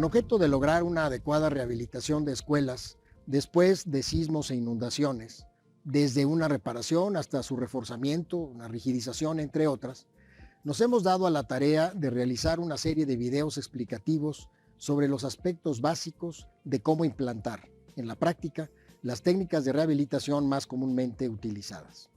con objeto de lograr una adecuada rehabilitación de escuelas después de sismos e inundaciones, desde una reparación hasta su reforzamiento, una rigidización, entre otras. Nos hemos dado a la tarea de realizar una serie de videos explicativos sobre los aspectos básicos de cómo implantar, en la práctica, las técnicas de rehabilitación más comúnmente utilizadas.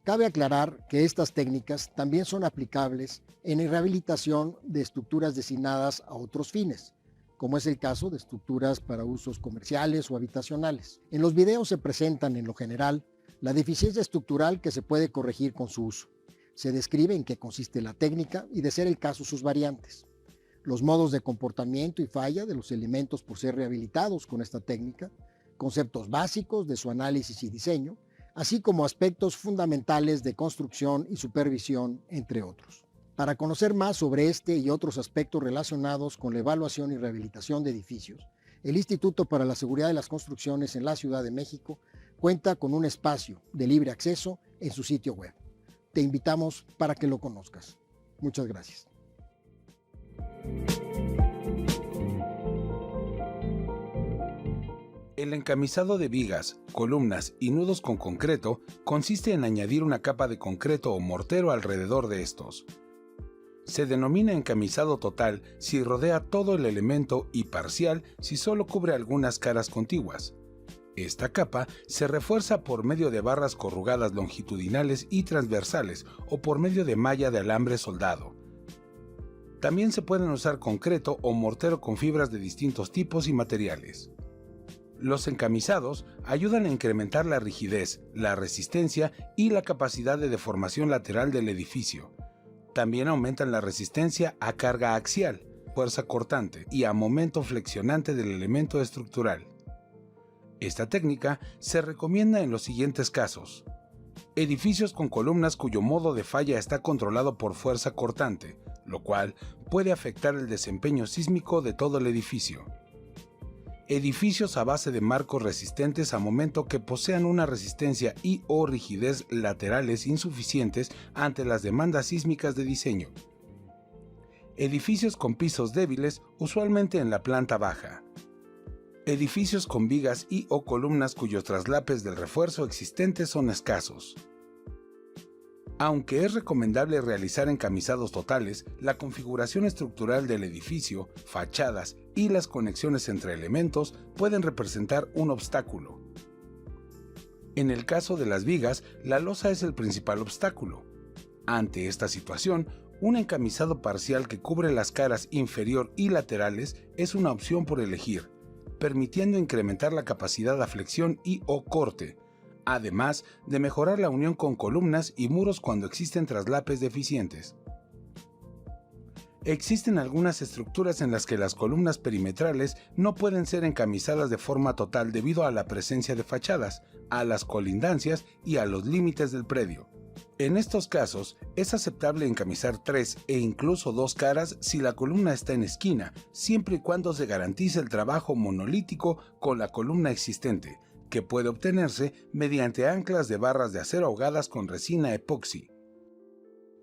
Cabe aclarar que estas técnicas también son aplicables en la rehabilitación de estructuras destinadas a otros fines, como es el caso de estructuras para usos comerciales o habitacionales. En los videos se presentan, en lo general, la deficiencia estructural que se puede corregir con su uso. Se describe en qué consiste la técnica y, de ser el caso, sus variantes. Los modos de comportamiento y falla de los elementos por ser rehabilitados con esta técnica, conceptos básicos de su análisis y diseño, así como aspectos fundamentales de construcción y supervisión, entre otros. Para conocer más sobre este y otros aspectos relacionados con la evaluación y rehabilitación de edificios, el Instituto para la Seguridad de las Construcciones en la Ciudad de México cuenta con un espacio de libre acceso en su sitio web. Te invitamos para que lo conozcas. Muchas gracias. El encamisado de vigas, columnas y nudos con concreto consiste en añadir una capa de concreto o mortero alrededor de estos. Se denomina encamisado total si rodea todo el elemento y parcial si solo cubre algunas caras contiguas. Esta capa se refuerza por medio de barras corrugadas longitudinales y transversales o por medio de malla de alambre soldado. También se pueden usar concreto o mortero con fibras de distintos tipos y materiales. Los encamisados ayudan a incrementar la rigidez, la resistencia y la capacidad de deformación lateral del edificio. También aumentan la resistencia a carga axial, fuerza cortante y a momento flexionante del elemento estructural. Esta técnica se recomienda en los siguientes casos: edificios con columnas cuyo modo de falla está controlado por fuerza cortante, lo cual puede afectar el desempeño sísmico de todo el edificio. Edificios a base de marcos resistentes a momento que posean una resistencia y/o rigidez laterales insuficientes ante las demandas sísmicas de diseño. Edificios con pisos débiles, usualmente en la planta baja. Edificios con vigas y/o columnas cuyos traslapes del refuerzo existente son escasos. Aunque es recomendable realizar encamisados totales, la configuración estructural del edificio, fachadas y las conexiones entre elementos pueden representar un obstáculo. En el caso de las vigas, la losa es el principal obstáculo. Ante esta situación, un encamisado parcial que cubre las caras inferior y laterales es una opción por elegir, permitiendo incrementar la capacidad de flexión y/o corte, además de mejorar la unión con columnas y muros cuando existen traslapes deficientes. Existen algunas estructuras en las que las columnas perimetrales no pueden ser encamisadas de forma total debido a la presencia de fachadas, a las colindancias y a los límites del predio. En estos casos, es aceptable encamisar 3 e incluso 2 caras si la columna está en esquina, siempre y cuando se garantice el trabajo monolítico con la columna existente, que puede obtenerse mediante anclas de barras de acero ahogadas con resina epoxi.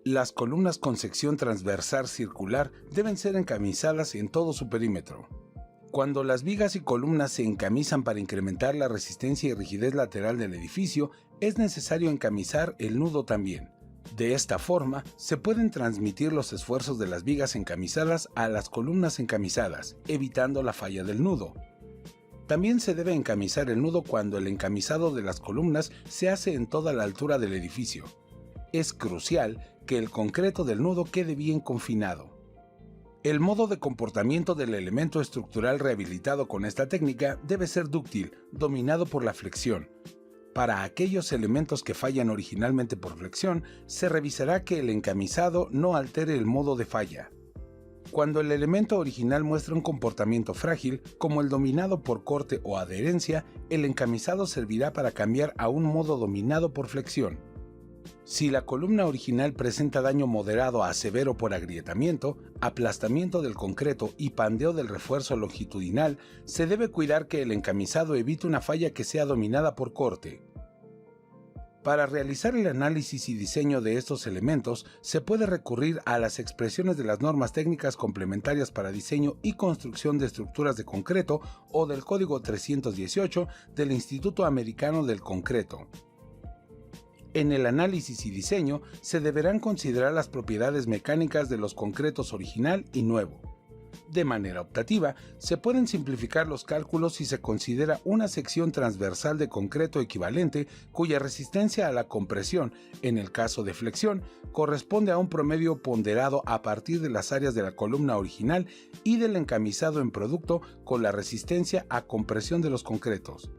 Las columnas con sección transversal circular deben ser encamisadas en todo su perímetro. Cuando las vigas y columnas se encamisan para incrementar la resistencia y rigidez lateral del edificio, es necesario encamisar el nudo también. De esta forma, se pueden transmitir los esfuerzos de las vigas encamisadas a las columnas encamisadas, evitando la falla del nudo. También se debe encamisar el nudo cuando el encamisado de las columnas se hace en toda la altura del edificio. Es crucial que el concreto del nudo quede bien confinado. El modo de comportamiento del elemento estructural rehabilitado con esta técnica debe ser dúctil, dominado por la flexión. Para aquellos elementos que fallan originalmente por flexión, se revisará que el encamisado no altere el modo de falla. Cuando el elemento original muestra un comportamiento frágil, como el dominado por corte o adherencia, el encamisado servirá para cambiar a un modo dominado por flexión. Si la columna original presenta daño moderado a severo por agrietamiento, aplastamiento del concreto y pandeo del refuerzo longitudinal, se debe cuidar que el encamisado evite una falla que sea dominada por corte. Para realizar el análisis y diseño de estos elementos, se puede recurrir a las expresiones de las normas técnicas complementarias para diseño y construcción de estructuras de concreto o del Código 318 del Instituto Americano del Concreto. En el análisis y diseño se deberán considerar las propiedades mecánicas de los concretos original y nuevo. De manera optativa, se pueden simplificar los cálculos si se considera una sección transversal de concreto equivalente cuya resistencia a la compresión, en el caso de flexión, corresponde a un promedio ponderado a partir de las áreas de la columna original y del encamisado en producto con la resistencia a compresión de los concretos.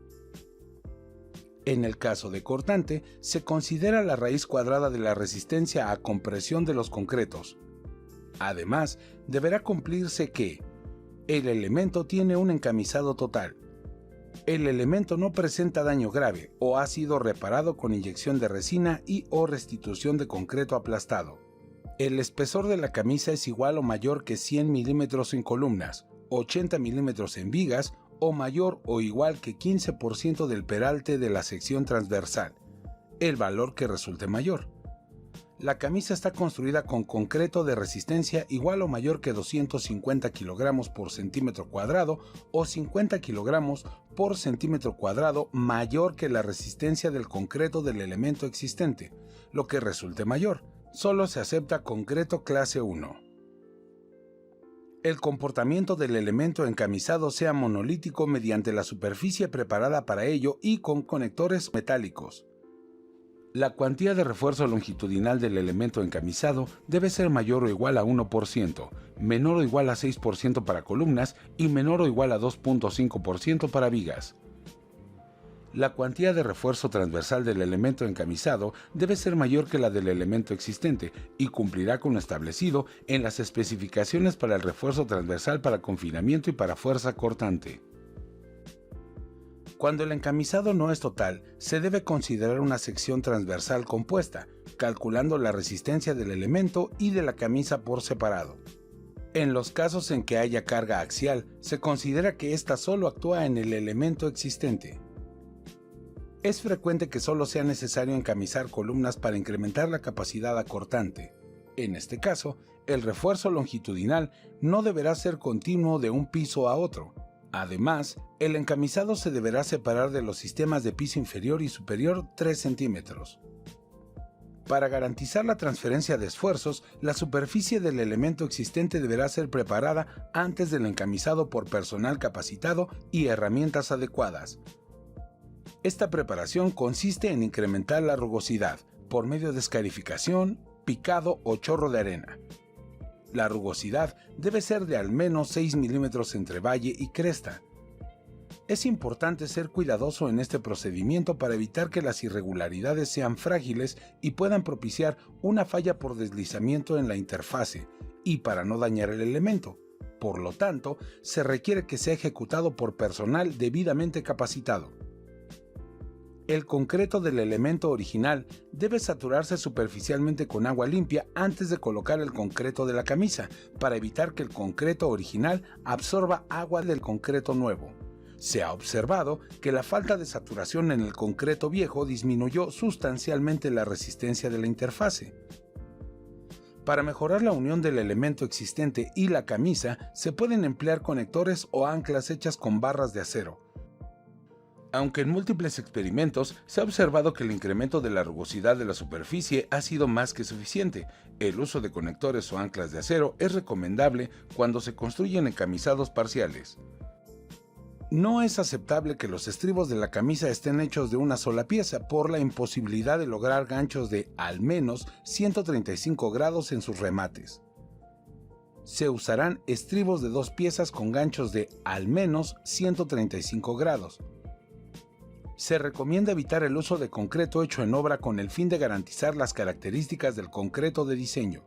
En el caso de cortante, se considera la raíz cuadrada de la resistencia a compresión de los concretos. Además, deberá cumplirse que el elemento tiene un encamisado total, el elemento no presenta daño grave o ha sido reparado con inyección de resina y o restitución de concreto aplastado. El espesor de la camisa es igual o mayor que 100 milímetros en columnas, 80 milímetros en vigas o mayor o igual que 15% del peralte de la sección transversal, el valor que resulte mayor. La camisa está construida con concreto de resistencia igual o mayor que 250 kilogramos por centímetro cuadrado o 50 kilogramos por centímetro cuadrado mayor que la resistencia del concreto del elemento existente, lo que resulte mayor. Solo se acepta concreto clase 1. El comportamiento del elemento encamisado sea monolítico mediante la superficie preparada para ello y con conectores metálicos. La cuantía de refuerzo longitudinal del elemento encamisado debe ser mayor o igual a 1%, menor o igual a 6% para columnas y menor o igual a 2.5% para vigas. La cuantía de refuerzo transversal del elemento encamisado debe ser mayor que la del elemento existente y cumplirá con lo establecido en las especificaciones para el refuerzo transversal para confinamiento y para fuerza cortante. Cuando el encamisado no es total, se debe considerar una sección transversal compuesta, calculando la resistencia del elemento y de la camisa por separado. En los casos en que haya carga axial, se considera que ésta solo actúa en el elemento existente. Es frecuente que solo sea necesario encamisar columnas para incrementar la capacidad acortante. En este caso, el refuerzo longitudinal no deberá ser continuo de un piso a otro. Además, el encamisado se deberá separar de los sistemas de piso inferior y superior 3 centímetros. Para garantizar la transferencia de esfuerzos, la superficie del elemento existente deberá ser preparada antes del encamisado por personal capacitado y herramientas adecuadas. Esta preparación consiste en incrementar la rugosidad por medio de escarificación, picado o chorro de arena. La rugosidad debe ser de al menos 6 milímetros entre valle y cresta. Es importante ser cuidadoso en este procedimiento para evitar que las irregularidades sean frágiles y puedan propiciar una falla por deslizamiento en la interfase y para no dañar el elemento. Por lo tanto, se requiere que sea ejecutado por personal debidamente capacitado. El concreto del elemento original debe saturarse superficialmente con agua limpia antes de colocar el concreto de la camisa, para evitar que el concreto original absorba agua del concreto nuevo. Se ha observado que la falta de saturación en el concreto viejo disminuyó sustancialmente la resistencia de la interfase. Para mejorar la unión del elemento existente y la camisa, se pueden emplear conectores o anclas hechas con barras de acero. Aunque en múltiples experimentos se ha observado que el incremento de la rugosidad de la superficie ha sido más que suficiente, el uso de conectores o anclas de acero es recomendable cuando se construyen encamisados parciales. No es aceptable que los estribos de la camisa estén hechos de una sola pieza por la imposibilidad de lograr ganchos de al menos 135 grados en sus remates. Se usarán estribos de 2 piezas con ganchos de al menos 135 grados. Se recomienda evitar el uso de concreto hecho en obra con el fin de garantizar las características del concreto de diseño.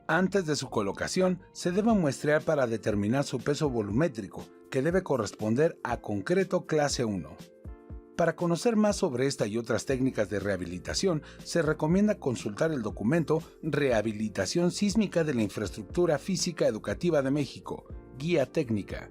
Antes de su colocación, se debe muestrear para determinar su peso volumétrico, que debe corresponder a concreto clase 1. Para conocer más sobre esta y otras técnicas de rehabilitación, se recomienda consultar el documento Rehabilitación sísmica de la infraestructura física educativa de México, Guía técnica.